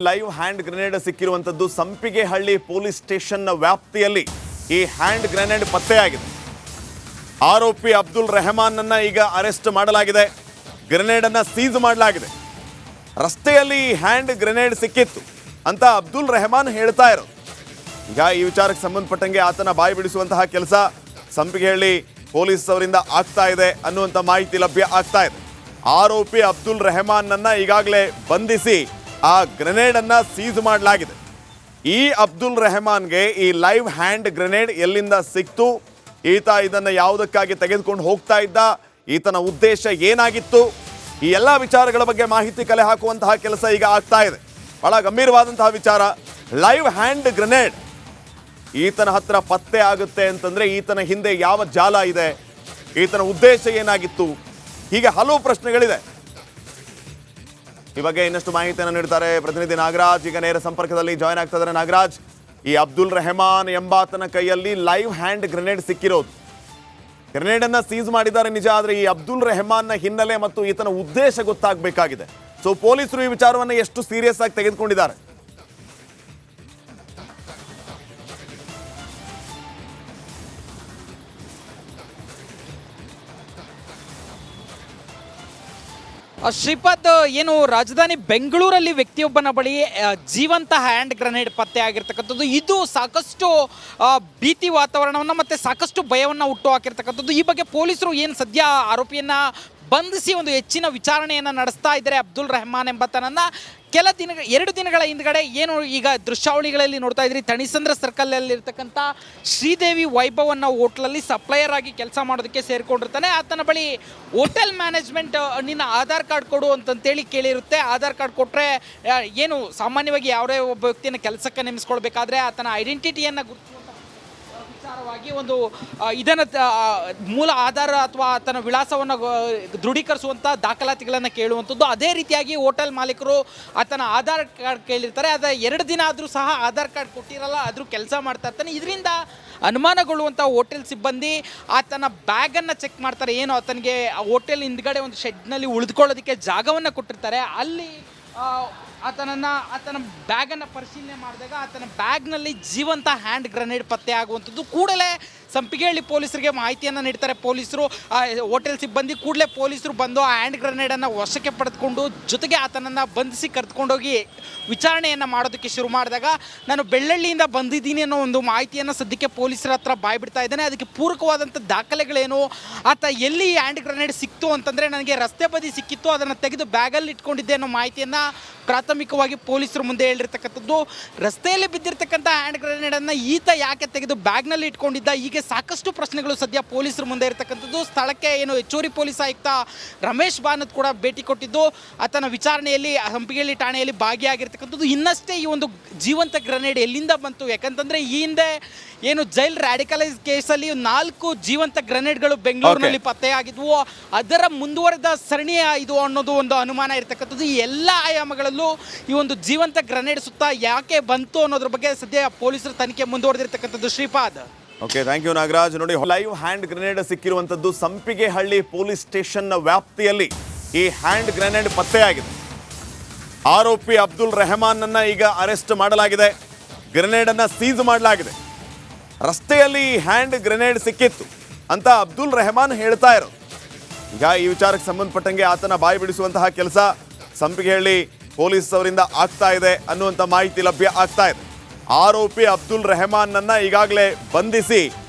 Live hand grenade ಸಿಕ್ಕಿರುವಂತದ್ದು Sampigehalli police ಸ್ಟೇಷನ್ನ ವ್ಯಾಪ್ತಿಯಲ್ಲಿ ಈ ಹ್ಯಾಂಡ್ ಗ್ರೆನೇಡ್ ಪತ್ತೆಯಾಗಿದೆ. ಆರೋಪಿ ಅಬ್ದುಲ್ ರೆಹಮಾನ್ ಅನ್ನ ಈಗ ಅರೆಸ್ಟ್ ಮಾಡಲಾಗಿದೆ. ಗ್ರೆನೇಡ್ ಅನ್ನ ಸೀಸ್ ಮಾಡಲಾಗಿದೆ. ರಸ್ತೆಯಲ್ಲಿ ಈ ಹ್ಯಾಂಡ್ ಗ್ರೆನೇಡ್ ಸಿಕ್ಕಿತ್ತು ಅಂತ ಅಬ್ದುಲ್ ರೆಹಮಾನ್ ಹೇಳ್ತಾ ಇರೋದು. ಈಗ ಈ ವಿಚಾರಕ್ಕೆ ಸಂಬಂಧಪಟ್ಟಂಗೆ ಆತನ ಬಾಯಿ ಬಿಡಿಸುವಂತಹ ಕೆಲಸ ಸಂಪಿಗೆಹಳ್ಳಿ ಪೊಲೀಸ್ ಅವರಿಂದ ಆಗ್ತಾ ಇದೆ ಅನ್ನುವಂಥ ಮಾಹಿತಿ ಲಭ್ಯ ಆಗ್ತಾ ಇದೆ. ಆರೋಪಿ ಅಬ್ದುಲ್ ರೆಹಮಾನ್ ಅನ್ನ ಈಗಾಗಲೇ ಬಂಧಿಸಿ ಆ ಗ್ರೆನೇಡ್ ಅನ್ನ ಸೀಸ್ ಮಾಡಲಾಗಿದೆ. ಈ ಅಬ್ದುಲ್ ರೆಹಮಾನ್ಗೆ ಈ ಲೈವ್ ಹ್ಯಾಂಡ್ ಗ್ರೆನೇಡ್ ಎಲ್ಲಿಂದ ಸಿಕ್ತು, ಈತ ಇದನ್ನು ಯಾವುದಕ್ಕಾಗಿ ತೆಗೆದುಕೊಂಡು ಹೋಗ್ತಾ ಇದ್ದ, ಈತನ ಉದ್ದೇಶ ಏನಾಗಿತ್ತು, ಈ ಎಲ್ಲ ವಿಚಾರಗಳ ಬಗ್ಗೆ ಮಾಹಿತಿ ಕಲೆ ಹಾಕುವಂತಹ ಕೆಲಸ ಈಗ ಆಗ್ತಾ ಇದೆ. ಬಹಳ ಗಂಭೀರವಾದಂತಹ ವಿಚಾರ. ಲೈವ್ ಹ್ಯಾಂಡ್ ಗ್ರೆನೇಡ್ ಈತನ ಹತ್ರ ಪತ್ತೆ ಆಗುತ್ತೆ ಅಂತಂದ್ರೆ ಈತನ ಹಿಂದೆ ಯಾವ ಜಾಲ ಇದೆ, ಈತನ ಉದ್ದೇಶ ಏನಾಗಿತ್ತು, ಹೀಗೆ ಹಲವು ಪ್ರಶ್ನೆಗಳಿದೆ. ಈ ಬಗ್ಗೆ ಇನ್ನಷ್ಟು ಮಾಹಿತಿಯನ್ನು ನೀಡ್ತಾರೆ ಪ್ರತಿನಿಧಿ ನಾಗರಾಜ್. ಈಗ ನೇರ ಸಂಪರ್ಕದಲ್ಲಿ ಜಾಯ್ನ್ ಆಗ್ತಾ ಇದ್ದಾರೆ ನಾಗರಾಜ್. ಈ ಅಬ್ದುಲ್ ರೆಹಮಾನ್ ಎಂಬಾತನ ಕೈಯಲ್ಲಿ ಲೈವ್ ಹ್ಯಾಂಡ್ ಗ್ರೆನೇಡ್ ಸಿಕ್ಕಿರೋದು. ಗ್ರೆನೇಡ್ ಅನ್ನ ಸೀಸ್ ಮಾಡಿದ್ದಾರೆ ನಿಜ, ಆದರೆ ಈ ಅಬ್ದುಲ್ ರೆಹಮಾನ್ನ ಹಿನ್ನೆಲೆ ಮತ್ತು ಈತನ ಉದ್ದೇಶ ಗೊತ್ತಾಗಬೇಕಾಗಿದೆ. ಸೊ ಪೊಲೀಸರು ಈ ವಿಚಾರವನ್ನು ಎಷ್ಟು ಸೀರಿಯಸ್ ಆಗಿ ತೆಗೆದುಕೊಂಡಿದ್ದಾರೆ? ಶ್ರೀಪಾದ್, ಏನು ರಾಜಧಾನಿ ಬೆಂಗಳೂರಲ್ಲಿ ವ್ಯಕ್ತಿಯೊಬ್ಬನ ಬಳಿ ಜೀವಂತ ಹ್ಯಾಂಡ್ ಗ್ರೆನೇಡ್ ಪತ್ತೆ ಆಗಿರ್ತಕ್ಕಂಥದ್ದು, ಇದು ಸಾಕಷ್ಟು ಭೀತಿ ವಾತಾವರಣವನ್ನು ಮತ್ತು ಸಾಕಷ್ಟು ಭಯವನ್ನು ಹುಟ್ಟು ಹಾಕಿರ್ತಕ್ಕಂಥದ್ದು. ಈ ಬಗ್ಗೆ ಪೊಲೀಸರು ಏನು ಸದ್ಯ ಆರೋಪಿಯನ್ನು ಬಂಧಿಸಿ ಒಂದು ಹೆಚ್ಚಿನ ವಿಚಾರಣೆಯನ್ನು ನಡೆಸ್ತಾ ಇದ್ದಾರೆ. ಅಬ್ದುಲ್ ರೆಹಮಾನ್ ಎಂಬಾತನನ್ನು ಎರಡು ದಿನಗಳ ಹಿಂದ್ಗಡೆ ಏನು ಈಗ ದೃಶ್ಯಾವಳಿಗಳಲ್ಲಿ ನೋಡ್ತಾ ಇದ್ರಿ, ತಣಿಸಂದ್ರ ಸರ್ಕಲಲ್ಲಿ ಇರ್ತಕ್ಕಂಥ ಶ್ರೀದೇವಿ ವೈಭವ್ ಅನ್ನೋ ಹೋಟ್ಲಲ್ಲಿ ಸಪ್ಲೈಯರ್ ಆಗಿ ಕೆಲಸ ಮಾಡೋದಕ್ಕೆ ಸೇರಿಕೊಂಡಿರ್ತಾನೆ. ಆತನ ಬಳಿ ಹೋಟೆಲ್ ಮ್ಯಾನೇಜ್ಮೆಂಟ್ ನಿನ್ನ ಆಧಾರ್ ಕಾರ್ಡ್ ಕೊಡು ಅಂತಂತೇಳಿ ಕೇಳಿರುತ್ತೆ. ಆಧಾರ್ ಕಾರ್ಡ್ ಕೊಟ್ಟರೆ ಏನು ಸಾಮಾನ್ಯವಾಗಿ ಯಾವುದೇ ಒಬ್ಬ ವ್ಯಕ್ತಿಯನ್ನು ಕೆಲಸಕ್ಕೆ ನೇಮಿಸ್ಕೊಳ್ಬೇಕಾದ್ರೆ ಆತನ ಐಡೆಂಟಿಟಿಯನ್ನು ಗುರುತಿಸುವಂಥ ವಿಚಾರವಾಗಿ ಒಂದು ಇದನ್ನು ಮೂಲ ಆಧಾರ ಅಥವಾ ಆತನ ವಿಳಾಸವನ್ನು ದೃಢೀಕರಿಸುವಂಥ ದಾಖಲಾತಿಗಳನ್ನು ಕೇಳುವಂಥದ್ದು. ಅದೇ ರೀತಿಯಾಗಿ ಹೋಟೆಲ್ ಮಾಲೀಕರು ಆತನ ಆಧಾರ್ ಕಾರ್ಡ್ ಕೇಳಿರ್ತಾರೆ. ಅದು 2 ದಿನ ಆದರೂ ಸಹ ಆಧಾರ್ ಕಾರ್ಡ್ ಕೊಟ್ಟಿರಲ್ಲ, ಆದರೂ ಕೆಲಸ ಮಾಡ್ತಾ ಇರ್ತಾನೆ. ಇದರಿಂದ ಅನುಮಾನಗೊಳ್ಳುವಂಥ ಹೋಟೆಲ್ ಸಿಬ್ಬಂದಿ ಆತನ ಬ್ಯಾಗನ್ನು ಚೆಕ್ ಮಾಡ್ತಾರೆ. ಏನು ಆತನಿಗೆ ಹೋಟೆಲ್ ಹಿಂದ್ಗಡೆ ಒಂದು ಶೆಡ್ನಲ್ಲಿ ಉಳಿದುಕೊಳ್ಳೋದಕ್ಕೆ ಜಾಗವನ್ನು ಕೊಟ್ಟಿರ್ತಾರೆ. ಅಲ್ಲಿ ಆತನ ಬ್ಯಾಗನ್ನು ಪರಿಶೀಲನೆ ಮಾಡಿದಾಗ ಆತನ ಬ್ಯಾಗ್ನಲ್ಲಿ ಜೀವಂತ ಹ್ಯಾಂಡ್ ಗ್ರೆನೇಡ್ ಪತ್ತೆ ಆಗುವಂಥದ್ದು. ಕೂಡಲೇ ಸಂಪಿಗೆಹಳ್ಳಿ ಪೊಲೀಸರಿಗೆ ಮಾಹಿತಿಯನ್ನು ನೀಡ್ತಾರೆ ಪೊಲೀಸರು. ಹೋಟೆಲ್ ಸಿಬ್ಬಂದಿ ಕೂಡಲೇ ಪೊಲೀಸರು ಬಂದು ಆ ಹ್ಯಾಂಡ್ ಗ್ರೆನೇಡನ್ನು ವಶಕ್ಕೆ ಪಡೆದುಕೊಂಡು ಜೊತೆಗೆ ಆತನನ್ನು ಬಂಧಿಸಿ ಕರೆದುಕೊಂಡೋಗಿ ವಿಚಾರಣೆಯನ್ನು ಮಾಡೋದಕ್ಕೆ ಶುರು ಮಾಡಿದಾಗ, ನಾನು ಬೆಳ್ಳಳ್ಳಿಯಿಂದ ಬಂದಿದ್ದೀನಿ ಅನ್ನೋ ಒಂದು ಮಾಹಿತಿಯನ್ನು ಸದ್ಯಕ್ಕೆ ಪೊಲೀಸರ ಹತ್ರ ಬಾಯ್ಬಿಡ್ತಾ ಇದ್ದಾನೆ. ಅದಕ್ಕೆ ಪೂರಕವಾದಂಥ ದಾಖಲೆಗಳೇನು, ಆತ ಎಲ್ಲಿ ಹ್ಯಾಂಡ್ ಗ್ರೆನೇಡ್ ಸಿಕ್ತು ಅಂತಂದರೆ ನನಗೆ ರಸ್ತೆ ಬದಿ ಸಿಕ್ಕಿತ್ತು, ಅದನ್ನು ತೆಗೆದು ಬ್ಯಾಗಲ್ಲಿ ಇಟ್ಕೊಂಡಿದ್ದೆ ಅನ್ನೋ ಮಾಹಿತಿಯನ್ನು ಪ್ರಾಥಮಿಕವಾಗಿ ಪೊಲೀಸರು ಮುಂದೆ ಹೇಳಿರ್ತಕ್ಕಂಥದ್ದು. ರಸ್ತೆಯಲ್ಲಿ ಬಿದ್ದಿರ್ತಕ್ಕಂಥ ಹ್ಯಾಂಡ್ ಗ್ರೆನೇಡನ್ನು ಈತ ಯಾಕೆ ತೆಗೆದು ಬ್ಯಾಗ್ನಲ್ಲಿ ಇಟ್ಕೊಂಡಿದ್ದ, ಹೀಗೆ ಸಾಕಷ್ಟು ಪ್ರಶ್ನೆಗಳು ಸದ್ಯ ಪೊಲೀಸರ ಮುಂದೆ ಇರತಕ್ಕಂಥದ್ದು. ಸ್ಥಳಕ್ಕೆ ಏನು ಹೆಚ್ಚುವರಿ ಪೊಲೀಸ್ ಆಯುಕ್ತ ರಮೇಶ್ ಬಾನತ್ ಕೂಡ ಭೇಟಿ ಕೊಟ್ಟಿದ್ದು ಆತನ ವಿಚಾರಣೆಯಲ್ಲಿ ಸಂಪಿಗೆಹಳ್ಳಿ ಠಾಣೆಯಲ್ಲಿ ಭಾಗಿಯಾಗಿರ್ತಕ್ಕಂಥದ್ದು. ಇನ್ನಷ್ಟೇ ಈ ಒಂದು ಜೀವಂತ ಗ್ರೆನೇಡ್ ಎಲ್ಲಿಂದ ಬಂತು, ಯಾಕಂತಂದರೆ ಈ ಹಿಂದೆ ಏನು ಜೈಲ್ ರ್ಯಾಡಿಕಲೈಸ್ ಕೇಸಲ್ಲಿ 4 ಜೀವಂತ ಗ್ರೆನೇಡ್ಗಳು ಬೆಂಗಳೂರಿನಲ್ಲಿ ಪತ್ತೆಯಾಗಿದ್ವು. ಅದರ ಮುಂದುವರೆದ ಸರಣಿಯ ಇದು ಅನ್ನೋದು ಒಂದು ಅನುಮಾನ ಇರತಕ್ಕಂಥದ್ದು. ಈ ಎಲ್ಲ ಆಯಾಮಗಳಲ್ಲೂ ಈ ಒಂದು ಜೀವಂತ ಗ್ರೆನೇಡ್ ಸುತ್ತ ಯಾಕೆ ಬಂತು ಅನ್ನೋದ್ರ ಬಗ್ಗೆ ಸದ್ಯ ಪೊಲೀಸರು ತನಿಖೆ ಮುಂದುವರೆದಿರ್ತಕ್ಕಂಥದ್ದು. Shripad. Okay, thank you Nagaraj. ನೋಡಿ, ಲೈವ್ ಹ್ಯಾಂಡ್ ಗ್ರೆನೇಡ್ ಸಿಕ್ಕಿರುವಂತದ್ದು ಸಂಪಿಗೆಹಳ್ಳಿ ಪೊಲೀಸ್ ಸ್ಟೇಷನ್ನ ವ್ಯಾಪ್ತಿಯಲ್ಲಿ ಈ ಹ್ಯಾಂಡ್ ಗ್ರೆನೇಡ್ ಪತ್ತೆಯಾಗಿದೆ. ಆರೋಪಿ ಅಬ್ದುಲ್ ರೆಹಮಾನ್ ಅನ್ನ ಈಗ ಅರೆಸ್ಟ್ ಮಾಡಲಾಗಿದೆ. ಗ್ರೆನೇಡ್ ಅನ್ನ ಸೀಸ್ ಮಾಡಲಾಗಿದೆ. ರಸ್ತೆಯಲ್ಲಿ ಈ ಹ್ಯಾಂಡ್ ಗ್ರೆನೇಡ್ ಸಿಕ್ಕಿತ್ತು ಅಂತ ಅಬ್ದುಲ್ ರೆಹಮಾನ್ ಹೇಳ್ತಾ ಇರೋದು. ಈಗ ಈ ವಿಚಾರಕ್ಕೆ ಸಂಬಂಧಪಟ್ಟಂಗೆ ಆತನ ಬಾಯಿ ಬಿಡಿಸುವಂತಹ ಕೆಲಸ ಸಂಪಿಗೆಹಳ್ಳಿ ಪೊಲೀಸ್ ಅವರಿಂದ ಆಗ್ತಾ ಇದೆ ಅನ್ನುವಂಥ ಮಾಹಿತಿ ಲಭ್ಯ ಆಗ್ತಾ ಇದೆ. ಆರೋಪಿ ಅಬ್ದುಲ್ ರೆಹಮಾನ್ ಅನ್ನ ಈಗಾಗಲೇ ಬಂಧಿಸಿ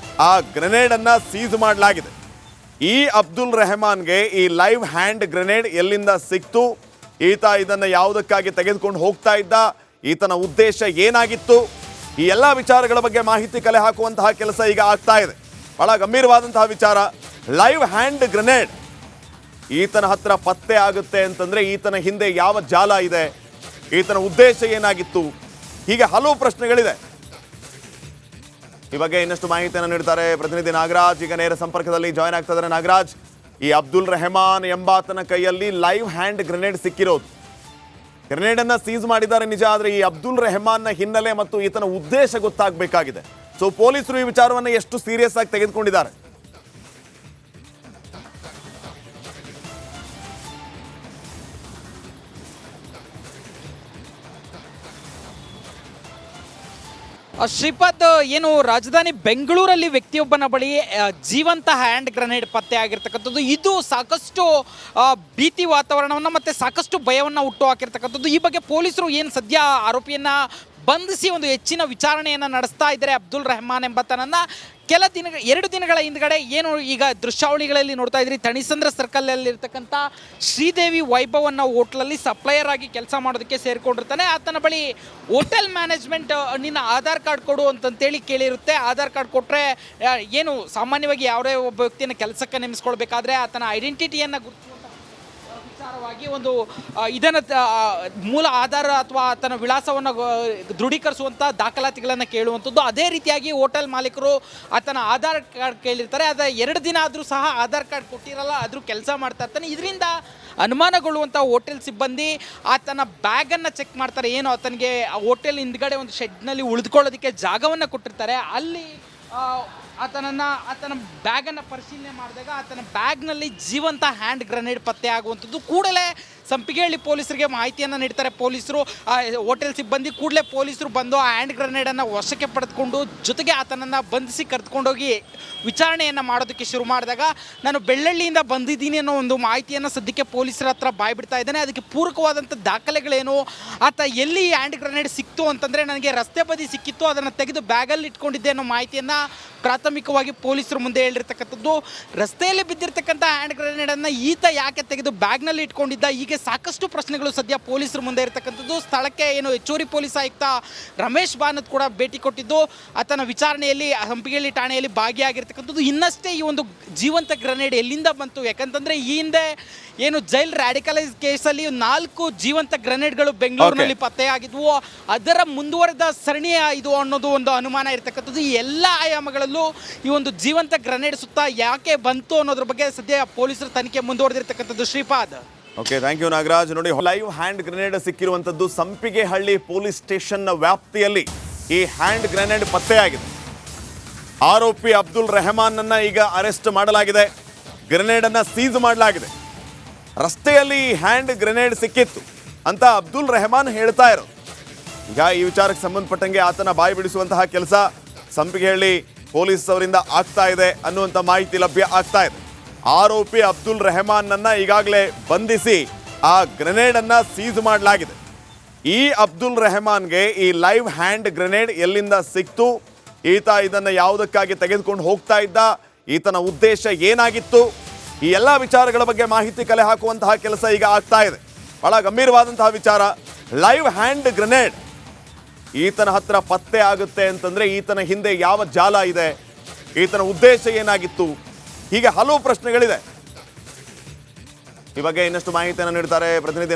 ಆ ಗ್ರೆನೇಡ್ ಅನ್ನ ಸೀಸ್ ಮಾಡಲಾಗಿದೆ. ಈ ಅಬ್ದುಲ್ ರೆಹಮಾನ್ಗೆ ಈ ಲೈವ್ ಹ್ಯಾಂಡ್ ಗ್ರೆನೇಡ್ ಎಲ್ಲಿಂದ ಸಿಕ್ತು, ಈತ ಇದನ್ನು ಯಾವುದಕ್ಕಾಗಿ ತೆಗೆದುಕೊಂಡು ಹೋಗ್ತಾ ಇದ್ದ, ಈತನ ಉದ್ದೇಶ ಏನಾಗಿತ್ತು, ಈ ಎಲ್ಲ ವಿಚಾರಗಳ ಬಗ್ಗೆ ಮಾಹಿತಿ ಕಲೆ ಹಾಕುವಂತಹ ಕೆಲಸ ಈಗ ಆಗ್ತಾ ಇದೆ. ಬಹಳ ಗಂಭೀರವಾದಂತಹ ವಿಚಾರ. ಲೈವ್ ಹ್ಯಾಂಡ್ ಗ್ರೆನೇಡ್ ಈತನ ಹತ್ರ ಪತ್ತೆ ಆಗುತ್ತೆ ಅಂತಂದ್ರೆ ಈತನ ಹಿಂದೆ ಯಾವ ಜಾಲ ಇದೆ, ಈತನ ಉದ್ದೇಶ ಏನಾಗಿತ್ತು, ಹೀಗೆ ಹಲವು ಪ್ರಶ್ನೆಗಳಿದೆ. ಈ ಬಗ್ಗೆ ಇನ್ನಷ್ಟು ಮಾಹಿತಿಯನ್ನು ನೀಡ್ತಾರೆ ಪ್ರತಿನಿಧಿ ನಾಗರಾಜ್. ಈಗ ನೇರ ಸಂಪರ್ಕದಲ್ಲಿ ಜಾಯ್ನ್ ಆಗ್ತಾ ಇದ್ದಾರೆ ನಾಗರಾಜ್. ಈ ಅಬ್ದುಲ್ ರೆಹಮಾನ್ ಎಂಬಾತನ ಕೈಯಲ್ಲಿ ಲೈವ್ ಹ್ಯಾಂಡ್ ಗ್ರೆನೇಡ್ ಸಿಕ್ಕಿರೋದು. ಗ್ರೆನೇಡ್ ಅನ್ನ ಸೀಸ್ ಮಾಡಿದ್ದಾರೆ ನಿಜ, ಆದರೆ ಈ ಅಬ್ದುಲ್ ರೆಹಮಾನ್ನ ಹಿನ್ನೆಲೆ ಮತ್ತು ಈತನ ಉದ್ದೇಶ ಗೊತ್ತಾಗಬೇಕಾಗಿದೆ. ಸೊ ಪೊಲೀಸರು ಈ ವಿಚಾರವನ್ನು ಎಷ್ಟು ಸೀರಿಯಸ್ ಆಗಿ ತೆಗೆದುಕೊಂಡಿದ್ದಾರೆ? ಶ್ರೀಪಾದ್, ಏನು ರಾಜಧಾನಿ ಬೆಂಗಳೂರಲ್ಲಿ ವ್ಯಕ್ತಿಯೊಬ್ಬನ ಬಳಿ ಜೀವಂತ ಹ್ಯಾಂಡ್ ಗ್ರೆನೇಡ್ ಪತ್ತೆ ಆಗಿರ್ತಕ್ಕಂಥದ್ದು, ಇದು ಸಾಕಷ್ಟು ಭೀತಿ ವಾತಾವರಣವನ್ನು ಮತ್ತು ಸಾಕಷ್ಟು ಭಯವನ್ನು ಹುಟ್ಟು ಹಾಕಿರ್ತಕ್ಕಂಥದ್ದು. ಈ ಬಗ್ಗೆ ಪೊಲೀಸರು ಏನು ಸದ್ಯ ಆರೋಪಿಯನ್ನು ಬಂಧಿಸಿ ಒಂದು ಹೆಚ್ಚಿನ ವಿಚಾರಣೆಯನ್ನು ನಡೆಸ್ತಾ ಇದ್ದಾರೆ. ಅಬ್ದುಲ್ ರೆಹಮಾನ್ ಎಂಬಾತನನ್ನು ಎರಡು ದಿನಗಳ ಹಿಂದ್ಗಡೆ ಏನು ಈಗ ದೃಶ್ಯಾವಳಿಗಳಲ್ಲಿ ನೋಡ್ತಾ ಇದ್ರಿ, ಥಣಿಸಂದ್ರ ಸರ್ಕಲಲ್ಲಿರ್ತಕ್ಕಂಥ ಶ್ರೀದೇವಿ ವೈಭವ್ ಅನ್ನೋ ಹೋಟ್ಲಲ್ಲಿ ಸಪ್ಲೈಯರ್ ಆಗಿ ಕೆಲಸ ಮಾಡೋದಕ್ಕೆ ಸೇರಿಕೊಂಡಿರ್ತಾನೆ. ಆತನ ಬಳಿ ಹೋಟೆಲ್ ಮ್ಯಾನೇಜ್ಮೆಂಟ್ ನಿನ್ನ ಆಧಾರ್ ಕಾರ್ಡ್ ಕೊಡು ಅಂತಂತೇಳಿ ಕೇಳಿರುತ್ತೆ. ಆಧಾರ್ ಕಾರ್ಡ್ ಕೊಟ್ಟರೆ ಏನು ಸಾಮಾನ್ಯವಾಗಿ ಯಾವುದೇ ಒಬ್ಬ ವ್ಯಕ್ತಿಯನ್ನು ಕೆಲಸಕ್ಕೆ ನೇಮಿಸ್ಕೊಳ್ಬೇಕಾದ್ರೆ ಆತನ ಐಡೆಂಟಿಟಿಯನ್ನು ಗುರುತಿಸುವಂಥ ವಿಚಾರವಾಗಿ ಒಂದು ಇದನ್ನು ಮೂಲ ಆಧಾರ ಅಥವಾ ಆತನ ವಿಳಾಸವನ್ನು ದೃಢೀಕರಿಸುವಂಥ ದಾಖಲಾತಿಗಳನ್ನು ಕೇಳುವಂಥದ್ದು. ಅದೇ ರೀತಿಯಾಗಿ ಹೋಟೆಲ್ ಮಾಲೀಕರು ಆತನ ಆಧಾರ್ ಕಾರ್ಡ್ ಕೇಳಿರ್ತಾರೆ. ಅದು 2 ದಿನ ಆದರೂ ಸಹ ಆಧಾರ್ ಕಾರ್ಡ್ ಕೊಟ್ಟಿರಲ್ಲ, ಆದರೂ ಕೆಲಸ ಮಾಡ್ತಾ ಇರ್ತಾನೆ. ಇದರಿಂದ ಅನುಮಾನಗೊಳ್ಳುವಂಥ ಹೋಟೆಲ್ ಸಿಬ್ಬಂದಿ ಆತನ ಬ್ಯಾಗನ್ನು ಚೆಕ್ ಮಾಡ್ತಾರೆ. ಏನು ಆತನಿಗೆ ಆ ಹೋಟೆಲ್ ಹಿಂದ್ಗಡೆ ಒಂದು ಶೆಡ್ನಲ್ಲಿ ಉಳಿದುಕೊಳ್ಳೋದಕ್ಕೆ ಜಾಗವನ್ನು ಕೊಟ್ಟಿರ್ತಾರೆ. ಅಲ್ಲಿ ಆತನ ಬ್ಯಾಗನ್ನು ಪರಿಶೀಲನೆ ಮಾಡಿದಾಗ ಆತನ ಬ್ಯಾಗ್ನಲ್ಲಿ ಜೀವಂತ ಹ್ಯಾಂಡ್ ಗ್ರೆನೇಡ್ ಪತ್ತೆ ಆಗುವಂಥದ್ದು. ಕೂಡಲೇ ಸಂಪಿಗೆಹಳ್ಳಿ ಪೊಲೀಸರಿಗೆ ಮಾಹಿತಿಯನ್ನು ನೀಡ್ತಾರೆ ಪೊಲೀಸರು. ಹೋಟೆಲ್ ಸಿಬ್ಬಂದಿ ಕೂಡಲೇ ಪೊಲೀಸರು ಬಂದು ಆ ಹ್ಯಾಂಡ್ ಗ್ರೆನೇಡನ್ನು ವಶಕ್ಕೆ ಪಡೆದುಕೊಂಡು ಜೊತೆಗೆ ಆತನನ್ನು ಬಂಧಿಸಿ ಕರೆದುಕೊಂಡೋಗಿ ವಿಚಾರಣೆಯನ್ನು ಮಾಡೋದಕ್ಕೆ ಶುರು ಮಾಡಿದಾಗ, ನಾನು ಬೆಳ್ಳಳ್ಳಿಯಿಂದ ಬಂದಿದ್ದೀನಿ ಅನ್ನೋ ಒಂದು ಮಾಹಿತಿಯನ್ನು ಸದ್ಯಕ್ಕೆ ಪೊಲೀಸರ ಹತ್ರ ಬಾಯ್ಬಿಡ್ತಾ ಇದ್ದಾನೆ. ಅದಕ್ಕೆ ಪೂರಕವಾದಂಥ ದಾಖಲೆಗಳೇನು, ಆತ ಎಲ್ಲಿ ಹ್ಯಾಂಡ್ ಗ್ರೆನೇಡ್ ಸಿಕ್ತು ಅಂತಂದರೆ ನನಗೆ ರಸ್ತೆ ಬದಿ ಸಿಕ್ಕಿತ್ತು, ಅದನ್ನು ತೆಗೆದು ಬ್ಯಾಗಲ್ಲಿ ಇಟ್ಕೊಂಡಿದ್ದೆ ಅನ್ನೋ ಮಾಹಿತಿಯನ್ನು ಪ್ರಾಥಮಿಕವಾಗಿ ಪೊಲೀಸರು ಮುಂದೆ ಹೇಳಿರ್ತಕ್ಕಂಥದ್ದು. ರಸ್ತೆಯಲ್ಲಿ ಬಿದ್ದಿರ್ತಕ್ಕಂಥ ಹ್ಯಾಂಡ್ ಗ್ರೆನೇಡನ್ನು ಈತ ಯಾಕೆ ತೆಗೆದು ಬ್ಯಾಗ್ನಲ್ಲಿ ಇಟ್ಕೊಂಡಿದ್ದ, ಹೀಗೆ ಸಾಕಷ್ಟು ಪ್ರಶ್ನೆಗಳು ಸದ್ಯ ಪೊಲೀಸರು ಮುಂದೆ ಇರತಕ್ಕಂಥದ್ದು. ಸ್ಥಳಕ್ಕೆ ಏನು ಹೆಚ್ಚುವರಿ ಪೊಲೀಸ್ ಆಯುಕ್ತ ರಮೇಶ್ ಬಾನತ್ ಕೂಡ ಭೇಟಿ ಕೊಟ್ಟಿದ್ದು ಆತನ ವಿಚಾರಣೆಯಲ್ಲಿ ಸಂಪಿಗೆಹಳ್ಳಿ ಠಾಣೆಯಲ್ಲಿ ಭಾಗಿಯಾಗಿರ್ತಕ್ಕಂಥದ್ದು. ಇನ್ನಷ್ಟೇ ಈ ಒಂದು ಜೀವಂತ ಗ್ರೆನೇಡ್ ಎಲ್ಲಿಂದ ಬಂತು, ಯಾಕಂತಂದರೆ ಈ ಹಿಂದೆ ಏನು ಜೈಲ್ ರ್ಯಾಡಿಕಲೈಸ್ ಕೇಸಲ್ಲಿ 4 ಜೀವಂತ ಗ್ರೆನೇಡ್ಗಳು ಬೆಂಗಳೂರಿನಲ್ಲಿ ಪತ್ತೆಯಾಗಿದ್ವು. ಅದರ ಮುಂದುವರೆದ ಸರಣಿಯ ಇದು ಅನ್ನೋದು ಒಂದು ಅನುಮಾನ ಇರತಕ್ಕಂಥದ್ದು. ಈ ಎಲ್ಲ ಆಯಾಮಗಳಲ್ಲೂ ಈ ಒಂದು ಜೀವಂತ ಗ್ರೆನೇಡ್ ಸುತ್ತ ಯಾಕೆ ಬಂತು ಅನ್ನೋದ್ರ ಬಗ್ಗೆ ಸದ್ಯ ಪೊಲೀಸರು ತನಿಖೆ ಮುಂದುವರೆದಿರ್ತಕ್ಕಂಥದ್ದು. Shripad. Okay, thank you Nagaraj. ನೋಡಿ, ಲೈವ್ ಹ್ಯಾಂಡ್ ಗ್ರೆನೇಡ್ ಸಿಕ್ಕಿರುವಂಥದ್ದು ಸಂಪಿಗೆಹಳ್ಳಿ ಪೊಲೀಸ್ ಸ್ಟೇಷನ್ನ ವ್ಯಾಪ್ತಿಯಲ್ಲಿ ಈ ಹ್ಯಾಂಡ್ ಗ್ರೆನೇಡ್ ಪತ್ತೆಯಾಗಿದೆ. ಆರೋಪಿ ಅಬ್ದುಲ್ ರೆಹಮಾನ್ನನ್ನ ಈಗ ಅರೆಸ್ಟ್ ಮಾಡಲಾಗಿದೆ. ಗ್ರೆನೇಡನ್ನು ಸೀಸ್ ಮಾಡಲಾಗಿದೆ. ರಸ್ತೆಯಲ್ಲಿ ಹ್ಯಾಂಡ್ ಗ್ರೆನೇಡ್ ಸಿಕ್ಕಿತ್ತು ಅಂತ ಅಬ್ದುಲ್ ರೆಹಮಾನ್ ಹೇಳ್ತಾ ಇರೋದು. ಈಗ ಈ ವಿಚಾರಕ್ಕೆ ಸಂಬಂಧಪಟ್ಟಂಗೆ ಆತನ ಬಾಯಿ ಬಿಡಿಸುವಂತಹ ಕೆಲಸ ಸಂಪಿಗೆಹಳ್ಳಿ ಪೊಲೀಸ್ ಅವರಿಂದ ಆಗ್ತಾ ಇದೆ ಅನ್ನುವಂಥ ಮಾಹಿತಿ ಲಭ್ಯ ಆಗ್ತಾ ಇದೆ. ಆರೋಪಿ ಅಬ್ದುಲ್ ರೆಹಮಾನ್ನನ್ನ ಈಗಾಗಲೇ ಬಂಧಿಸಿ ಆ ಗ್ರೆನೇಡನ್ನು ಸೀಸ್ ಮಾಡಲಾಗಿದೆ. ಈ ಅಬ್ದುಲ್ ರೆಹಮಾನ್ಗೆ ಈ ಲೈವ್ ಹ್ಯಾಂಡ್ ಗ್ರೆನೇಡ್ ಎಲ್ಲಿಂದ ಸಿಕ್ತು, ಈತ ಇದನ್ನು ಯಾವುದಕ್ಕಾಗಿ ತೆಗೆದುಕೊಂಡು ಹೋಗ್ತಾ ಇದ್ದ, ಈತನ ಉದ್ದೇಶ ಏನಾಗಿತ್ತು, ಈ ಎಲ್ಲ ವಿಚಾರಗಳ ಬಗ್ಗೆ ಮಾಹಿತಿ ಕಲೆ ಹಾಕುವಂತಹ ಕೆಲಸ ಈಗ ಆಗ್ತಾ ಇದೆ. ಬಹಳ ಗಂಭೀರವಾದಂತಹ ವಿಚಾರ. ಲೈವ್ ಹ್ಯಾಂಡ್ ಗ್ರೆನೇಡ್ ಈತನ ಹತ್ರ ಪತ್ತೆ ಆಗುತ್ತೆ ಅಂತಂದರೆ ಈತನ ಹಿಂದೆ ಯಾವ ಜಾಲ ಇದೆ, ಈತನ ಉದ್ದೇಶ ಏನಾಗಿತ್ತು, ಹೀಗೆ ಹಲವು ಪ್ರಶ್ನೆಗಳಿದೆ. ಈ ಬಗ್ಗೆ ಇನ್ನಷ್ಟು ಮಾಹಿತಿಯನ್ನು ನೀಡ್ತಾರೆ ಪ್ರತಿನಿಧಿ